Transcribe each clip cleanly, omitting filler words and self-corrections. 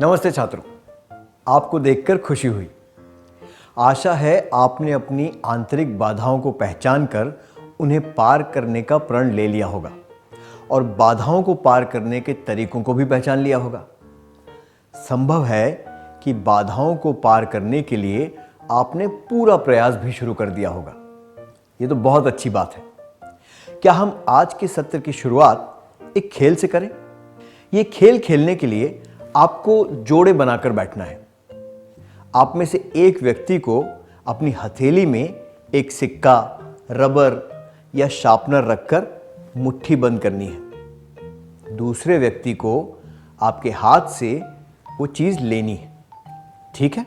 नमस्ते छात्रों, आपको देखकर खुशी हुई। आशा है आपने अपनी आंतरिक बाधाओं को पहचान कर उन्हें पार करने का प्रण ले लिया होगा और बाधाओं को पार करने के तरीकों को भी पहचान लिया होगा। संभव है कि बाधाओं को पार करने के लिए आपने पूरा प्रयास भी शुरू कर दिया होगा। ये तो बहुत अच्छी बात है। क्या हम आज के सत्र की शुरुआत एक खेल से करें? ये खेल खेलने के लिए आपको जोड़े बनाकर बैठना है। आप में से एक व्यक्ति को अपनी हथेली में एक सिक्का, रबर या शार्पनर रखकर मुट्ठी बंद करनी है। दूसरे व्यक्ति को आपके हाथ से वो चीज लेनी है। ठीक है?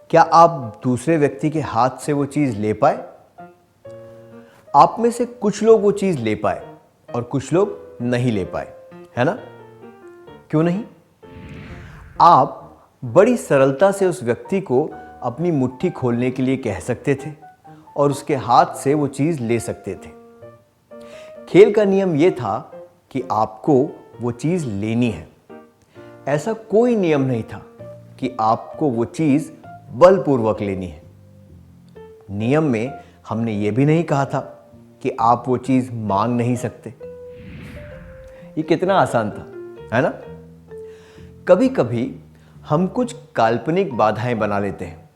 क्या आप दूसरे व्यक्ति के हाथ से वो चीज ले पाए? आप में से कुछ लोग वो चीज ले पाए और कुछ लोग नहीं ले पाए, है ना? क्यों नहीं? आप बड़ी सरलता से उस व्यक्ति को अपनी मुट्ठी खोलने के लिए कह सकते थे और उसके हाथ से वो चीज ले सकते थे। खेल का नियम यह था कि आपको वो चीज लेनी है। ऐसा कोई नियम नहीं था कि आपको वो चीज बलपूर्वक लेनी है। नियम में हमने ये भी नहीं कहा था कि आप वो चीज मांग नहीं सकते। ये कितना आसान था, है ना? कभी कभी हम कुछ काल्पनिक बाधाएं बना लेते हैं,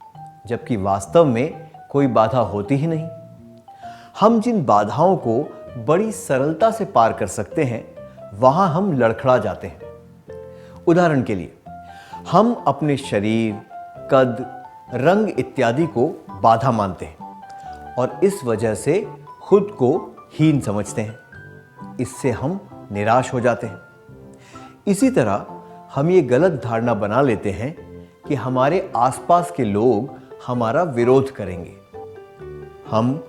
जबकि वास्तव में कोई बाधा होती ही नहीं। हम जिन बाधाओं को बड़ी सरलता से पार कर सकते हैं, वहां हम लड़खड़ा जाते हैं। उदाहरण के लिए, हम अपने शरीर, कद, रंग इत्यादि को बाधा मानते हैं और इस वजह से खुद को हीन समझते हैं। इससे हम निराश हो जाते हैं। इसी तरह हम ये गलत धारणा बना लेते हैं कि हमारे आसपास के लोग हमारा विरोध करेंगे। हम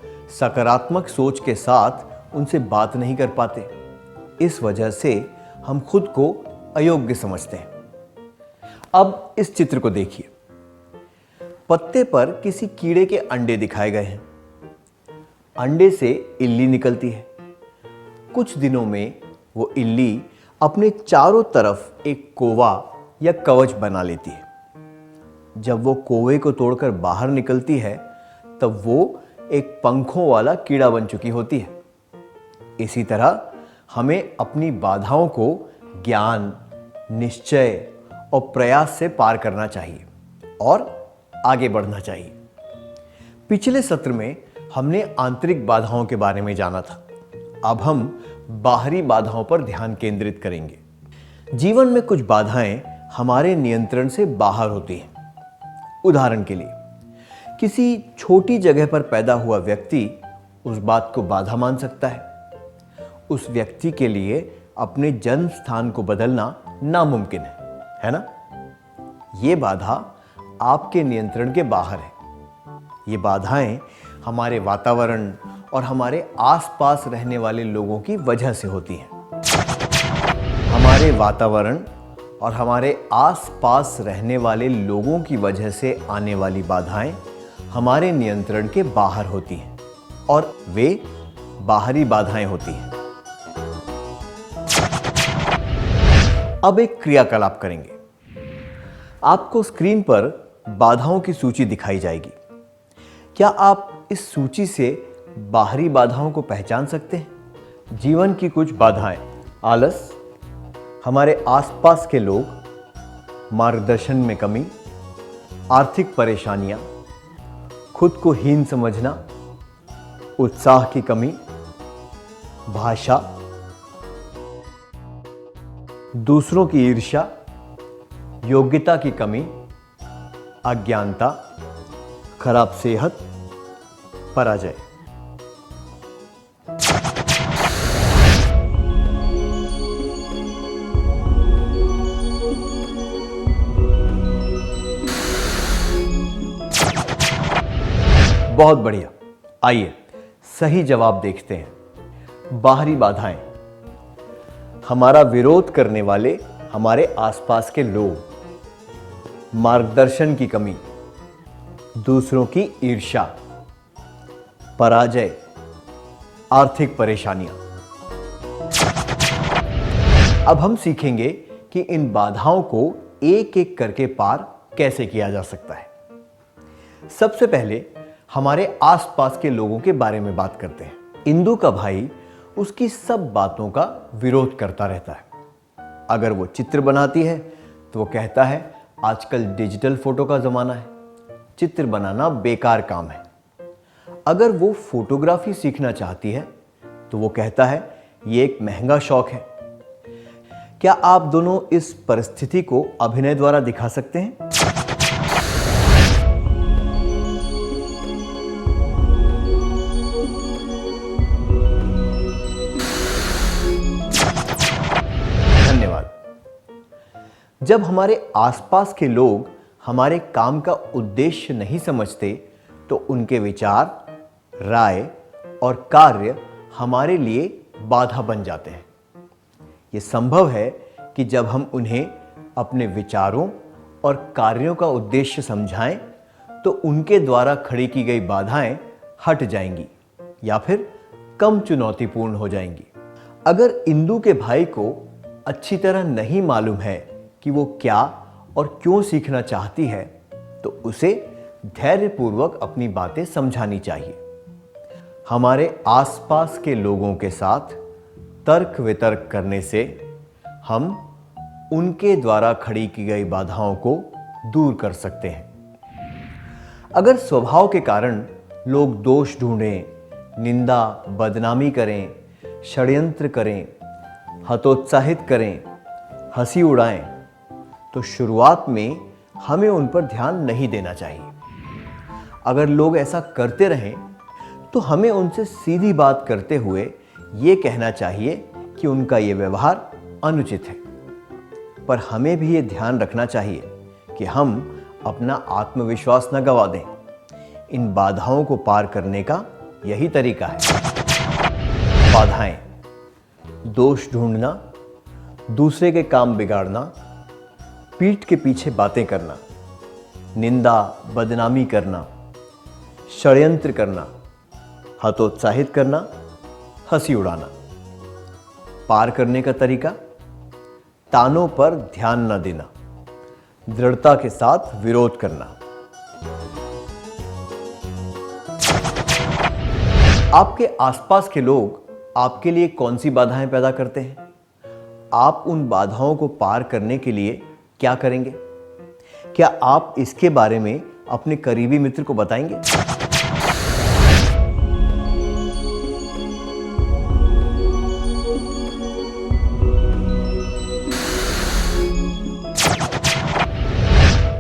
सकारात्मक सोच के साथ उनसे बात नहीं कर पाते। इस वजह से हम खुद को अयोग्य समझते हैं। अब इस चित्र को देखिए। पत्ते पर किसी कीड़े के अंडे दिखाए गए हैं। अंडे से इल्ली निकलती है। कुछ दिनों में वो इल्ली अपने चारों तरफ एक कोवा या कवच बना लेती है। जब वो कोवे को तोड़कर बाहर निकलती है, तब वो एक पंखों वाला कीड़ा बन चुकी होती है। इसी तरह हमें अपनी बाधाओं को ज्ञान, निश्चय और प्रयास से पार करना चाहिए और आगे बढ़ना चाहिए। पिछले सत्र में हमने आंतरिक बाधाओं के बारे में जाना था। अब हम बाहरी बाधाओं पर ध्यान केंद्रित करेंगे। जीवन में कुछ बाधाएं हमारे नियंत्रण से बाहर होती हैं। उदाहरण के लिए, किसी छोटी जगह पर पैदा हुआ व्यक्ति उस बात को बाधा मान सकता है। उस व्यक्ति के लिए अपने जन्म स्थान को बदलना नामुमकिन है ना? ये बाधा आपके नियंत्रण के बाहर है। ये बाधाएं हमारे वातावरण और हमारे आसपास रहने वाले लोगों की वजह से होती हैं। हमारे वातावरण और हमारे आसपास रहने वाले लोगों की वजह से आने वाली बाधाएं हमारे नियंत्रण के बाहर होती हैं और वे बाहरी बाधाएं होती हैं। अब एक क्रियाकलाप करेंगे। आपको स्क्रीन पर बाधाओं की सूची दिखाई जाएगी। क्या आप इस सूची से बाहरी बाधाओं को पहचान सकते हैं? जीवन की कुछ बाधाएं: आलस, हमारे आसपास के लोग, मार्गदर्शन में कमी, आर्थिक परेशानियां, खुद को हीन समझना, उत्साह की कमी, भाषा, दूसरों की ईर्ष्या, योग्यता की कमी, अज्ञानता, खराब सेहत, पराजय। बहुत बढ़िया। आइए सही जवाब देखते हैं। बाहरी बाधाएं: हमारा विरोध करने वाले हमारे आसपास के लोग, मार्गदर्शन की कमी, दूसरों की ईर्ष्या, पराजय, आर्थिक परेशानियां। अब हम सीखेंगे कि इन बाधाओं को एक एक करके पार कैसे किया जा सकता है। सबसे पहले हमारे आसपास के लोगों के बारे में बात करते हैं। इंदु का भाई उसकी सब बातों का विरोध करता रहता है। अगर वो चित्र बनाती है तो वो कहता है आजकल डिजिटल फोटो का जमाना है, चित्र बनाना बेकार काम है। अगर वो फोटोग्राफी सीखना चाहती है तो वो कहता है ये एक महंगा शौक है। क्या आप दोनों इस परिस्थिति को अभिनय द्वारा दिखा सकते हैं? धन्यवाद। जब हमारे आसपास के लोग हमारे काम का उद्देश्य नहीं समझते तो उनके विचार, राय और कार्य हमारे लिए बाधा बन जाते हैं। ये संभव है कि जब हम उन्हें अपने विचारों और कार्यों का उद्देश्य समझाएं तो उनके द्वारा खड़ी की गई बाधाएं हट जाएंगी या फिर कम चुनौतीपूर्ण हो जाएंगी। अगर इंदु के भाई को अच्छी तरह नहीं मालूम है कि वो क्या और क्यों सीखना चाहती है तो उसे धैर्यपूर्वक अपनी बातें समझानी चाहिए। हमारे आसपास के लोगों के साथ तर्क वितर्क करने से हम उनके द्वारा खड़ी की गई बाधाओं को दूर कर सकते हैं। अगर स्वभाव के कारण लोग दोष ढूंढें, निंदा बदनामी करें, षड्यंत्र करें, हतोत्साहित करें, हंसी उड़ाएं, तो शुरुआत में हमें उन पर ध्यान नहीं देना चाहिए। अगर लोग ऐसा करते रहें तो हमें उनसे सीधी बात करते हुए ये कहना चाहिए कि उनका ये व्यवहार अनुचित है। पर हमें भी ये ध्यान रखना चाहिए कि हम अपना आत्मविश्वास न गंवा दें। इन बाधाओं को पार करने का यही तरीका है। बाधाएं: दोष ढूंढना, दूसरे के काम बिगाड़ना, पीठ के पीछे बातें करना, निंदा बदनामी करना, षड्यंत्र करना, हतोत्साहित करना, हंसी उड़ाना। पार करने का तरीका: तानों पर ध्यान न देना, दृढ़ता के साथ विरोध करना। आपके आसपास के लोग आपके लिए कौन सी बाधाएं पैदा करते हैं? आप उन बाधाओं को पार करने के लिए क्या करेंगे? क्या आप इसके बारे में अपने करीबी मित्र को बताएंगे?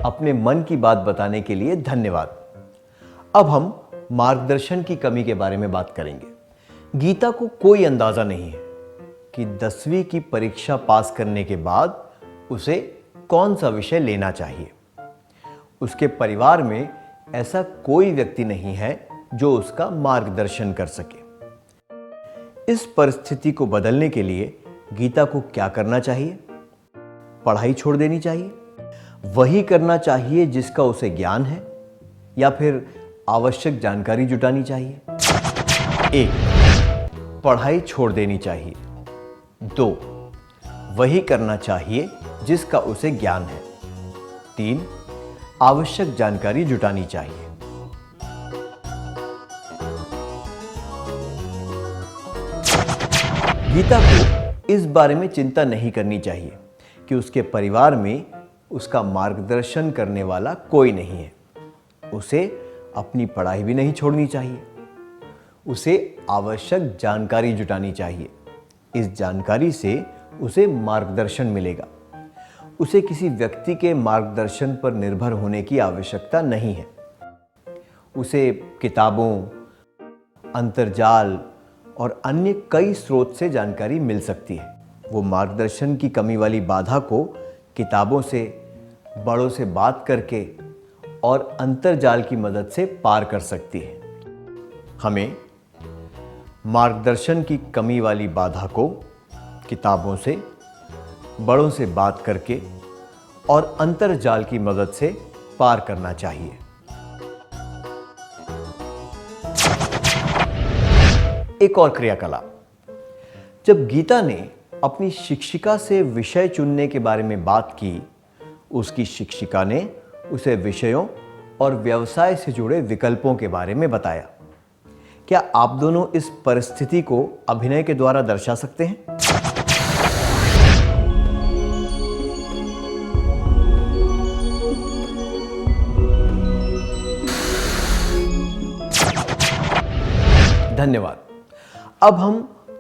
अपने मन की बात बताने के लिए धन्यवाद। अब हम मार्गदर्शन की कमी के बारे में बात करेंगे। गीता को कोई अंदाजा नहीं है कि 10वीं की परीक्षा पास करने के बाद उसे कौन सा विषय लेना चाहिए। उसके परिवार में ऐसा कोई व्यक्ति नहीं है जो उसका मार्गदर्शन कर सके। इस परिस्थिति को बदलने के लिए गीता को क्या करना चाहिए? पढ़ाई छोड़ देनी चाहिए? वही करना चाहिए जिसका उसे ज्ञान है, या फिर आवश्यक जानकारी जुटानी चाहिए? 1. पढ़ाई छोड़ देनी चाहिए। 2. वही करना चाहिए जिसका उसे ज्ञान है। 3. आवश्यक जानकारी जुटानी चाहिए। गीता को इस बारे में चिंता नहीं करनी चाहिए कि उसके परिवार में उसका मार्गदर्शन करने वाला कोई नहीं है। उसे अपनी पढ़ाई भी नहीं छोड़नी चाहिए। उसे आवश्यक जानकारी जुटानी चाहिए। इस जानकारी से उसे मार्गदर्शन मिलेगा। उसे किसी व्यक्ति के मार्गदर्शन पर निर्भर होने की आवश्यकता नहीं है। उसे किताबों, अंतर्जाल और अन्य कई स्रोत से जानकारी मिल सकती है। वो मार्गदर्शन की कमी वाली बाधा को किताबों से, बड़ों से बात करके और अंतर्जाल की मदद से पार कर सकती है। हमें मार्गदर्शन की कमी वाली बाधा को किताबों से, बड़ों से बात करके और अंतर्जाल की मदद से पार करना चाहिए। एक और क्रियाकलाप। जब गीता ने अपनी शिक्षिका से विषय चुनने के बारे में बात की, उसकी शिक्षिका ने उसे विषयों और व्यवसाय से जुड़े विकल्पों के बारे में बताया। क्या आप दोनों इस परिस्थिति को अभिनय के द्वारा दर्शा सकते हैं? धन्यवाद। अब हम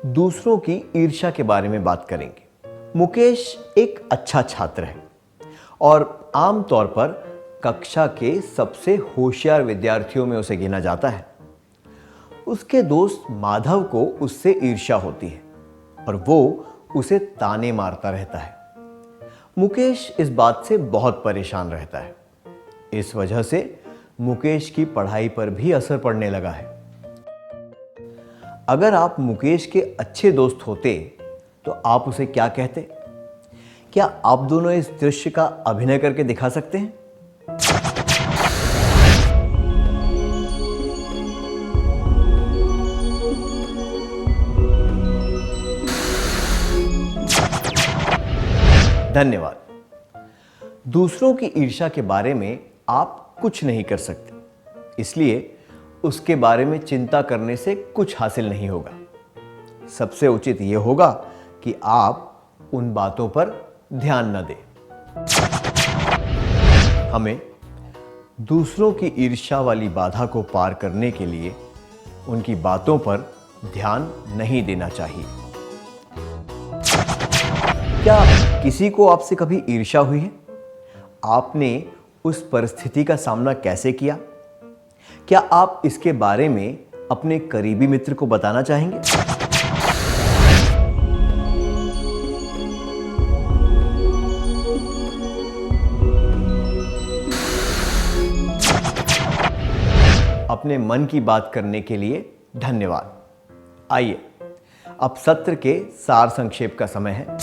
दूसरों की ईर्ष्या के बारे में बात करेंगे। मुकेश एक अच्छा छात्र है और आमतौर पर कक्षा के सबसे होशियार विद्यार्थियों में उसे गिना जाता है। उसके दोस्त माधव को उससे ईर्ष्या होती है और वो उसे ताने मारता रहता है। मुकेश इस बात से बहुत परेशान रहता है। इस वजह से मुकेश की पढ़ाई पर भी असर पड़ने लगा है। अगर आप मुकेश के अच्छे दोस्त होते तो आप उसे क्या कहते? क्या आप दोनों इस दृश्य का अभिनय करके दिखा सकते हैं? धन्यवाद। दूसरों की ईर्ष्या के बारे में आप कुछ नहीं कर सकते, इसलिए उसके बारे में चिंता करने से कुछ हासिल नहीं होगा। सबसे उचित यह होगा कि आप उन बातों पर ध्यान न दें। हमें दूसरों की ईर्ष्या वाली बाधा को पार करने के लिए उनकी बातों पर ध्यान नहीं देना चाहिए। क्या किसी को आपसे कभी ईर्ष्या हुई है? आपने उस परिस्थिति का सामना कैसे किया? क्या आप इसके बारे में अपने करीबी मित्र को बताना चाहेंगे? अपने मन की बात करने के लिए धन्यवाद। आइए, अब सत्र के सार संक्षेप का समय है।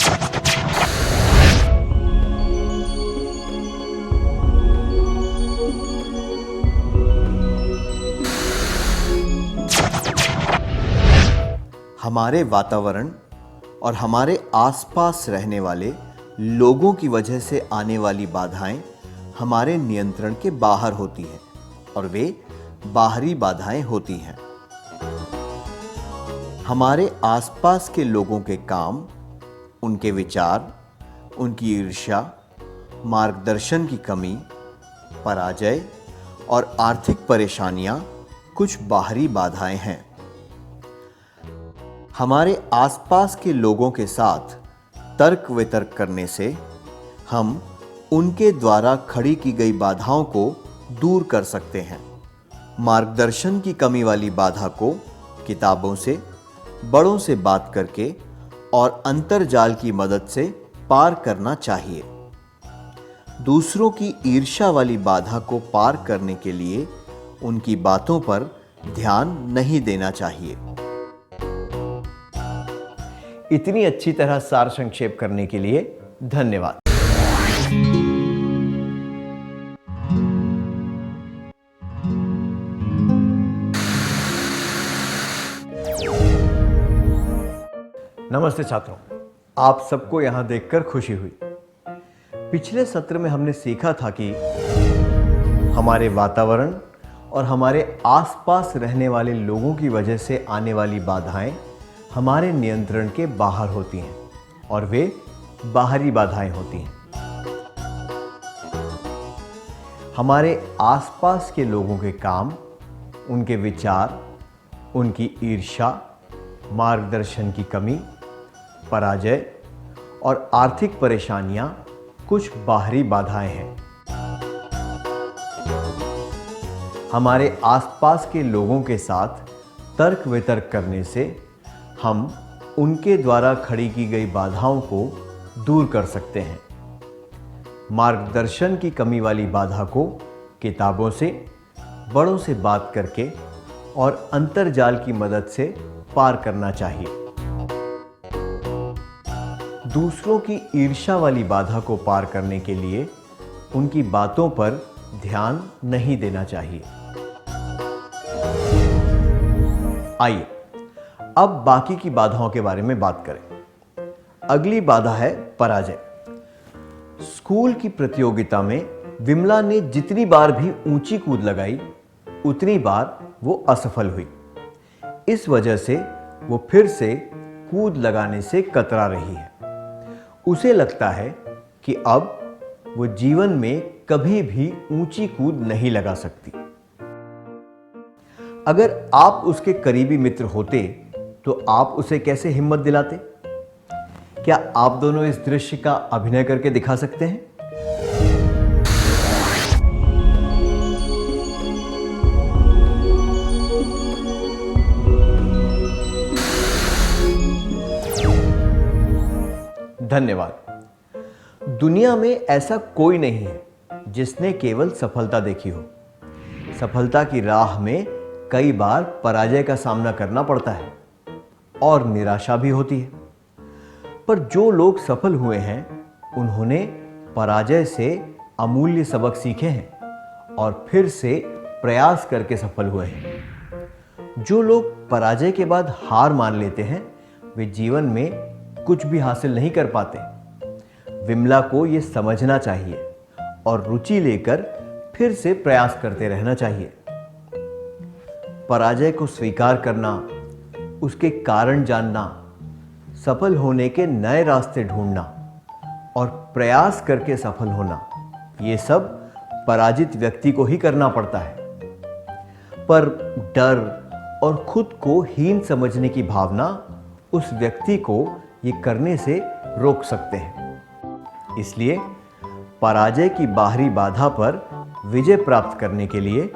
हमारे वातावरण और हमारे आसपास रहने वाले लोगों की वजह से आने वाली बाधाएं हमारे नियंत्रण के बाहर होती हैं और वे बाहरी बाधाएं होती हैं। हमारे आसपास के लोगों के काम, उनके विचार, उनकी ईर्ष्या, मार्गदर्शन की कमी, पराजय और आर्थिक परेशानियां कुछ बाहरी बाधाएं हैं। हमारे आसपास के लोगों के साथ तर्क वितर्क करने से हम उनके द्वारा खड़ी की गई बाधाओं को दूर कर सकते हैं। मार्गदर्शन की कमी वाली बाधा को किताबों से, बड़ों से बात करके और अंतर्जाल की मदद से पार करना चाहिए। दूसरों की ईर्ष्या वाली बाधा को पार करने के लिए उनकी बातों पर ध्यान नहीं देना चाहिए। इतनी अच्छी तरह सार संक्षेप करने के लिए धन्यवाद। नमस्ते छात्रों, आप सबको यहां देखकर खुशी हुई। पिछले सत्र में हमने सीखा था कि हमारे वातावरण और हमारे आसपास रहने वाले लोगों की वजह से आने वाली बाधाएं हमारे नियंत्रण के बाहर होती हैं और वे बाहरी बाधाएं होती हैं। हमारे आसपास के लोगों के काम, उनके विचार, उनकी ईर्ष्या, मार्गदर्शन की कमी, पराजय और आर्थिक परेशानियां कुछ बाहरी बाधाएं हैं। हमारे आसपास के लोगों के साथ तर्क वितर्क करने से हम उनके द्वारा खड़ी की गई बाधाओं को दूर कर सकते हैं। मार्गदर्शन की कमी वाली बाधा को किताबों से, बड़ों से बात करके और अंतर्जाल की मदद से पार करना चाहिए। दूसरों की ईर्ष्या वाली बाधा को पार करने के लिए उनकी बातों पर ध्यान नहीं देना चाहिए। आइए, अब बाकी की बाधाओं के बारे में बात करें। अगली बाधा है पराजय। स्कूल की प्रतियोगिता में विमला ने जितनी बार भी ऊंची कूद लगाई, उतनी बार वो असफल हुई। इस वजह से वो फिर से कूद लगाने से कतरा रही है। उसे लगता है कि अब वो जीवन में कभी भी ऊंची कूद नहीं लगा सकती। अगर आप उसके करीबी मित्र होते तो आप उसे कैसे हिम्मत दिलाते? क्या आप दोनों इस दृश्य का अभिनय करके दिखा सकते हैं? धन्यवाद। दुनिया में ऐसा कोई नहीं है जिसने केवल सफलता देखी हो। सफलता की राह में कई बार पराजय का सामना करना पड़ता है और निराशा भी होती है। पर जो लोग सफल हुए हैं, उन्होंने पराजय से अमूल्य सबक सीखे हैं और फिर से प्रयास करके सफल हुए हैं। जो लोग पराजय के बाद हार मान लेते हैं, वे जीवन में कुछ भी हासिल नहीं कर पाते। विमला को यह समझना चाहिए और रुचि लेकर फिर से प्रयास करते रहना चाहिए। पराजय को स्वीकार करना, उसके कारण जानना, सफल होने के नए रास्ते ढूंढना और प्रयास करके सफल होना, ये सब पराजित व्यक्ति को ही करना पड़ता है। पर डर और खुद को हीन समझने की भावना उस व्यक्ति को ये करने से रोक सकते हैं। इसलिए पराजय की बाहरी बाधा पर विजय प्राप्त करने के लिए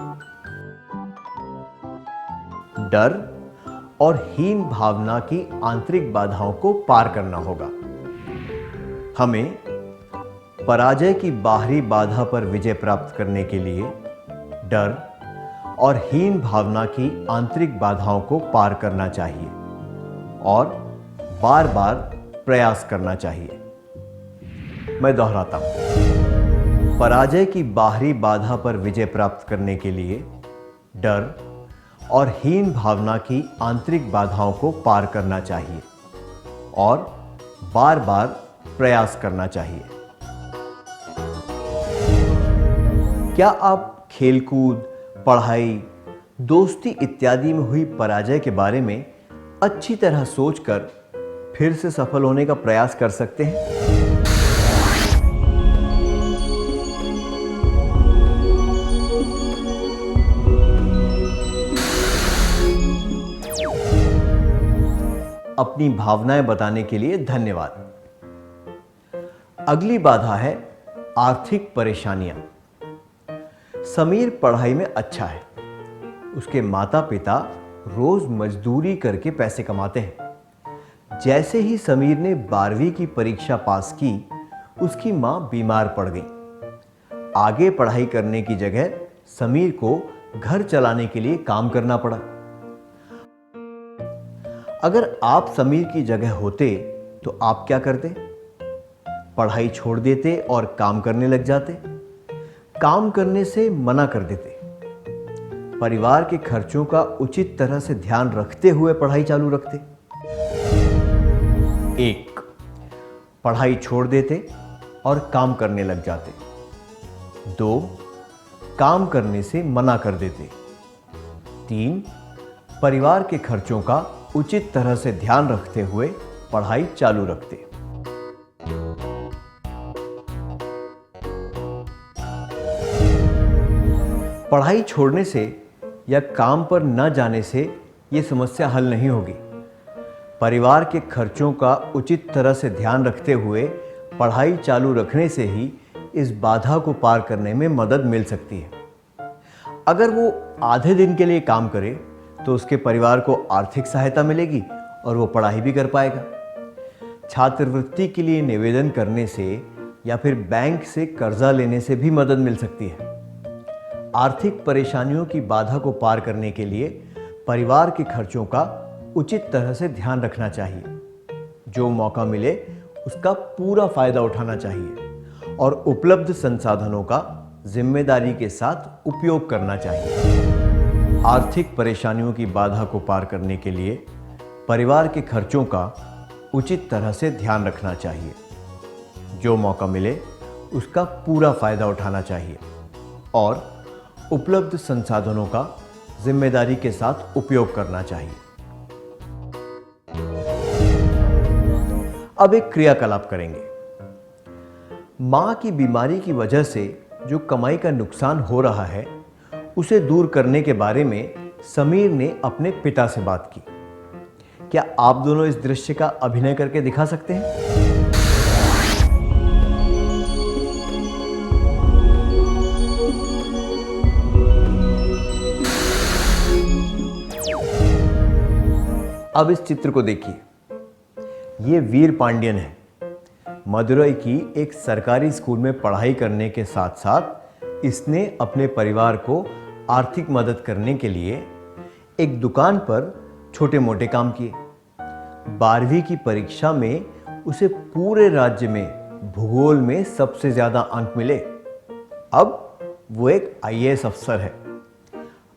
डर और हीन भावना की आंतरिक बाधाओं को पार करना होगा। हमें पराजय की बाहरी बाधा पर विजय प्राप्त करने के लिए डर और हीन भावना की आंतरिक बाधाओं को पार करना चाहिए और बार बार प्रयास करना चाहिए। मैं दोहराता हूं, पराजय की बाहरी बाधा पर विजय प्राप्त करने के लिए डर और हीन भावना की आंतरिक बाधाओं को पार करना चाहिए और बार बार प्रयास करना चाहिए। क्या आप खेलकूद, पढ़ाई, दोस्ती इत्यादि में हुई पराजय के बारे में अच्छी तरह सोचकर फिर से सफल होने का प्रयास कर सकते हैं? अपनी भावनाएं बताने के लिए धन्यवाद। अगली बाधा है आर्थिक परेशानियां। समीर पढ़ाई में अच्छा है। उसके माता पिता रोज मजदूरी करके पैसे कमाते हैं। जैसे ही समीर ने 12वीं की परीक्षा पास की, उसकी मां बीमार पड़ गई। आगे पढ़ाई करने की जगह समीर को घर चलाने के लिए काम करना पड़ा। अगर आप समीर की जगह होते तो आप क्या करते? पढ़ाई छोड़ देते और काम करने लग जाते? काम करने से मना कर देते? परिवार के खर्चों का उचित तरह से ध्यान रखते हुए पढ़ाई चालू रखते? 1. पढ़ाई छोड़ देते और काम करने लग जाते। 2. काम करने से मना कर देते। 3. परिवार के खर्चों का उचित तरह से ध्यान रखते हुए पढ़ाई चालू रखते। पढ़ाई छोड़ने से या काम पर न जाने से यह समस्या हल नहीं होगी। परिवार के खर्चों का उचित तरह से ध्यान रखते हुए पढ़ाई चालू रखने से ही इस बाधा को पार करने में मदद मिल सकती है। अगर वो आधे दिन के लिए काम करे तो उसके परिवार को आर्थिक सहायता मिलेगी और वो पढ़ाई भी कर पाएगा। छात्रवृत्ति के लिए निवेदन करने से या फिर बैंक से कर्जा लेने से भी मदद मिल सकती है। आर्थिक परेशानियों की बाधा को पार करने के लिए परिवार के खर्चों का उचित तरह से ध्यान रखना चाहिए। जो मौका मिले उसका पूरा फायदा उठाना चाहिए और उपलब्ध संसाधनों का जिम्मेदारी के साथ उपयोग करना चाहिए। आर्थिक परेशानियों की बाधा को पार करने के लिए परिवार के खर्चों का उचित तरह से ध्यान रखना चाहिए। जो मौका मिले उसका पूरा फायदा उठाना चाहिए और उपलब्ध संसाधनों का जिम्मेदारी के साथ उपयोग करना चाहिए। अब एक क्रियाकलाप करेंगे। मां की बीमारी की वजह से जो कमाई का नुकसान हो रहा है उसे दूर करने के बारे में समीर ने अपने पिता से बात की। क्या आप दोनों इस दृश्य का अभिनय करके दिखा सकते हैं? अब इस चित्र को देखिए। ये वीर पांड्यन है। मदुरई की एक सरकारी स्कूल में पढ़ाई करने के साथ साथ इसने अपने परिवार को आर्थिक मदद करने के लिए एक दुकान पर छोटे मोटे काम किए। 12वीं की परीक्षा में उसे पूरे राज्य में भूगोल में सबसे ज्यादा अंक मिले। अब वो एक आईएएस अफसर है।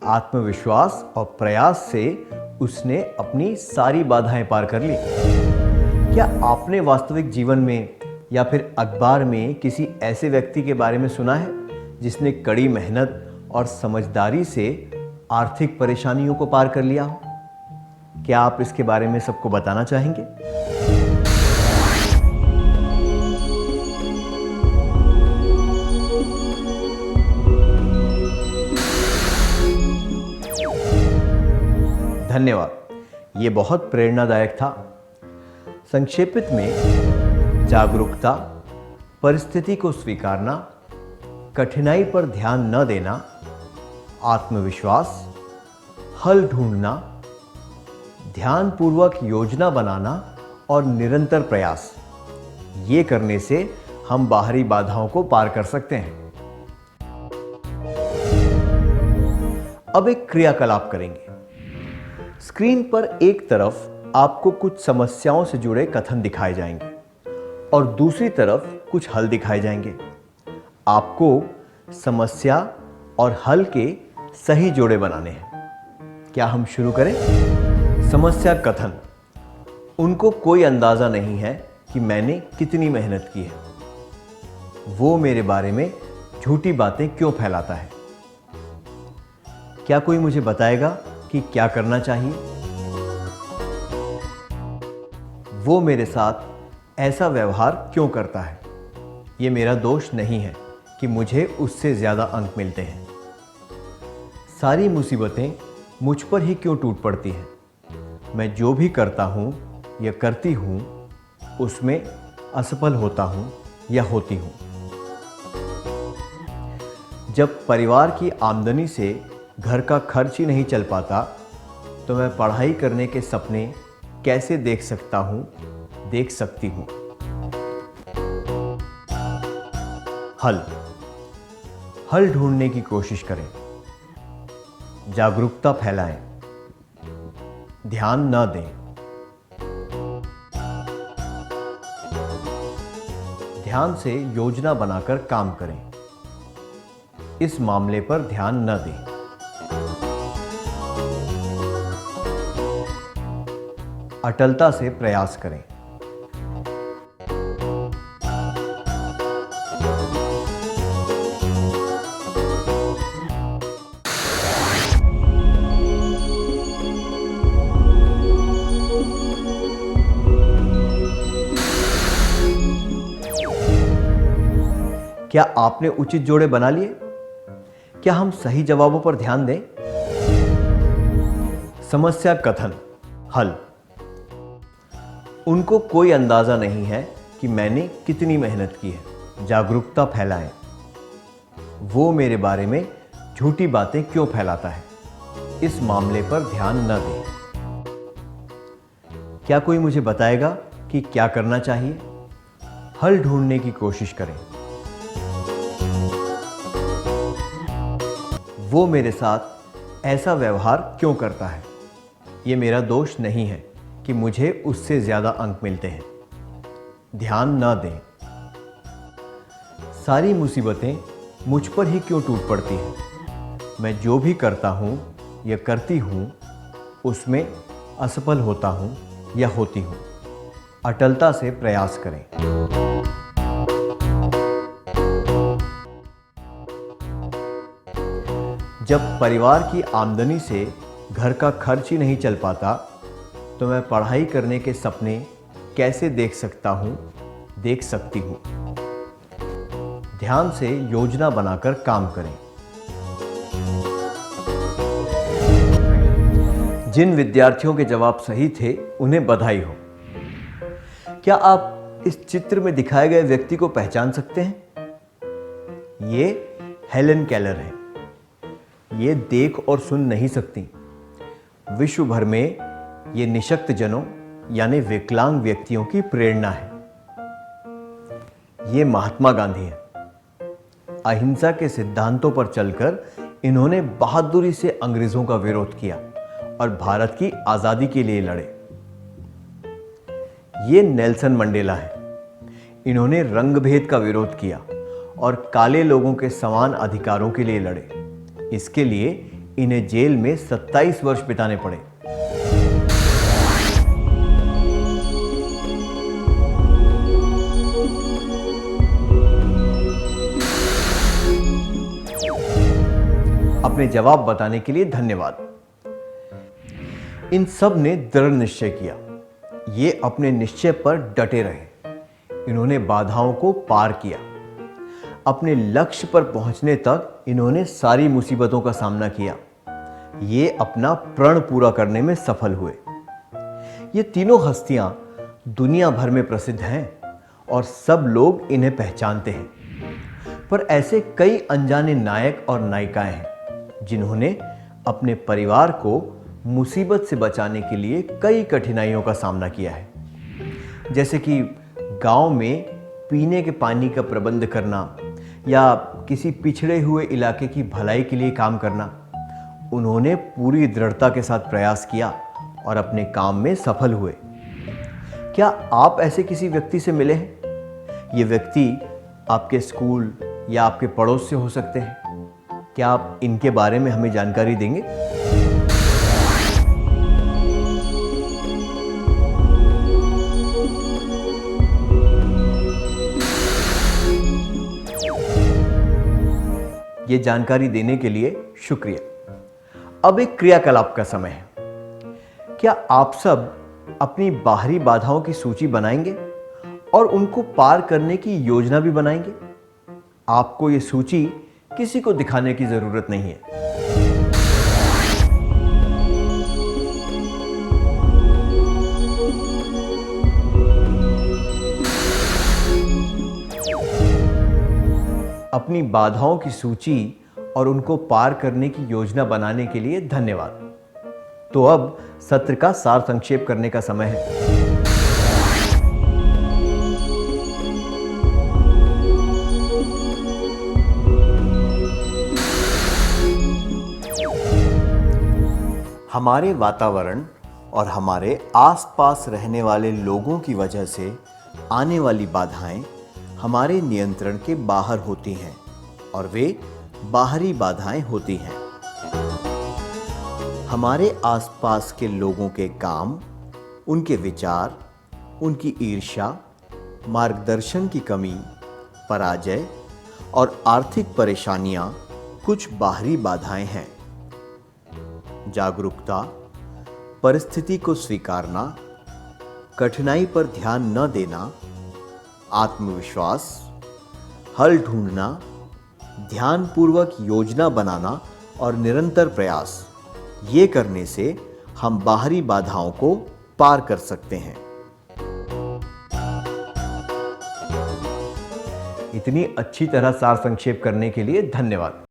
आत्मविश्वास और प्रयास से उसने अपनी सारी बाधाएं पार कर ली। क्या आपने वास्तविक जीवन में या फिर अखबार में किसी ऐसे व्यक्ति के बारे में सुना है जिसने कड़ी मेहनत और समझदारी से आर्थिक परेशानियों को पार कर लिया हो? क्या आप इसके बारे में सबको बताना चाहेंगे? धन्यवाद। ये बहुत प्रेरणादायक था। संक्षेपित में जागरूकता, परिस्थिति को स्वीकारना, कठिनाई पर ध्यान न देना, आत्मविश्वास, हल ढूंढना, ध्यानपूर्वक योजना बनाना और निरंतर प्रयास, ये करने से हम बाहरी बाधाओं को पार कर सकते हैं। अब एक क्रियाकलाप करेंगे। स्क्रीन पर एक तरफ आपको कुछ समस्याओं से जुड़े कथन दिखाए जाएंगे और दूसरी तरफ कुछ हल दिखाए जाएंगे। आपको समस्या और हल के सही जोड़े बनाने हैं। क्या हम शुरू करें? समस्या कथन। उनको कोई अंदाजा नहीं है कि मैंने कितनी मेहनत की है। वो मेरे बारे में झूठी बातें क्यों फैलाता है? क्या कोई मुझे बताएगा कि क्या करना चाहिए? वो मेरे साथ ऐसा व्यवहार क्यों करता है? ये मेरा दोष नहीं है कि मुझे उससे ज्यादा अंक मिलते हैं। सारी मुसीबतें मुझ पर ही क्यों टूट पड़ती हैं? मैं जो भी करता हूं या करती हूं उसमें असफल होता हूं या होती हूं। जब परिवार की आमदनी से घर का खर्च ही नहीं चल पाता तो मैं पढ़ाई करने के सपने कैसे देख सकता हूं, देख सकती हूं। हल ढूंढने की कोशिश करें। जागरूकता फैलाएं, ध्यान न दें। ध्यान से योजना बनाकर काम करें। इस मामले पर ध्यान न दें। अटलता से प्रयास करें। क्या आपने उचित जोड़े बना लिए? क्या हम सही जवाबों पर ध्यान दें? समस्या कथन। हल। उनको कोई अंदाजा नहीं है कि मैंने कितनी मेहनत की है। जागरूकता फैलाएं। वो मेरे बारे में झूठी बातें क्यों फैलाता है? इस मामले पर ध्यान न दें। क्या कोई मुझे बताएगा कि क्या करना चाहिए? हल ढूंढने की कोशिश करें। वो मेरे साथ ऐसा व्यवहार क्यों करता है? ये मेरा दोष नहीं है कि मुझे उससे ज्यादा अंक मिलते हैं। ध्यान न दें। सारी मुसीबतें मुझ पर ही क्यों टूट पड़ती हैं? मैं जो भी करता हूं या करती हूं उसमें असफल होता हूं या होती हूं, अटलता से प्रयास करें। जब परिवार की आमदनी से घर का खर्च ही नहीं चल पाता, तो मैं पढ़ाई करने के सपने कैसे देख सकता हूं, देख सकती हूं। ध्यान से योजना बनाकर काम करें। जिन विद्यार्थियों के जवाब सही थे, उन्हें बधाई हो। क्या आप इस चित्र में दिखाए गए व्यक्ति को पहचान सकते हैं? ये हेलेन केलर है। ये देख और सुन नहीं सकती। विश्व भर में ये निशक्त जनों यानी विकलांग व्यक्तियों की प्रेरणा है। ये महात्मा गांधी है। अहिंसा के सिद्धांतों पर चलकर इन्होंने बहादुरी से अंग्रेजों का विरोध किया और भारत की आजादी के लिए लड़े। ये नेल्सन मंडेला है। इन्होंने रंगभेद का विरोध किया और काले लोगों के समान अधिकारों के लिए लड़े। इसके लिए इन्हें जेल में 27 वर्ष बिताने पड़े। अपने जवाब बताने के लिए धन्यवाद। इन सब ने दृढ़ निश्चय किया। ये अपने निश्चय पर डटे रहे। इन्होंने बाधाओं को पार किया। अपने लक्ष्य पर पहुंचने तक इन्होंने सारी मुसीबतों का सामना किया। ये अपना प्रण पूरा करने में सफल हुए। ये तीनों हस्तियां दुनिया भर में प्रसिद्ध हैं और सब लोग इन्हें पहचानते हैं। पर ऐसे कई अनजाने नायक और नायिकाएं हैं जिन्होंने अपने परिवार को मुसीबत से बचाने के लिए कई कठिनाइयों का सामना किया है। जैसे कि गांव में पीने के पानी का प्रबंध करना या किसी पिछड़े हुए इलाके की भलाई के लिए काम करना। उन्होंने पूरी दृढ़ता के साथ प्रयास किया और अपने काम में सफल हुए। क्या आप ऐसे किसी व्यक्ति से मिले हैं? ये व्यक्ति आपके स्कूल या आपके पड़ोस से हो सकते हैं। क्या आप इनके बारे में हमें जानकारी देंगे? ये जानकारी देने के लिए शुक्रिया। अब एक क्रियाकलाप का समय है। क्या आप सब अपनी बाहरी बाधाओं की सूची बनाएंगे और उनको पार करने की योजना भी बनाएंगे? आपको ये सूची किसी को दिखाने की जरूरत नहीं है। अपनी बाधाओं की सूची और उनको पार करने की योजना बनाने के लिए धन्यवाद। तो अब सत्र का सार संक्षेप करने का समय है। हमारे वातावरण और हमारे आसपास रहने वाले लोगों की वजह से आने वाली बाधाएं हमारे नियंत्रण के बाहर होती हैं और वे बाहरी बाधाएं होती हैं। हमारे आसपास के लोगों के काम, उनके विचार, उनकी ईर्ष्या, मार्गदर्शन की कमी, पराजय और आर्थिक परेशानियां कुछ बाहरी बाधाएं हैं। जागरूकता, परिस्थिति को स्वीकारना, कठिनाई पर ध्यान न देना, आत्मविश्वास, हल ढूंढना, ध्यानपूर्वक योजना बनाना और निरंतर प्रयास, ये करने से हम बाहरी बाधाओं को पार कर सकते हैं। इतनी अच्छी तरह सार संक्षेप करने के लिए धन्यवाद।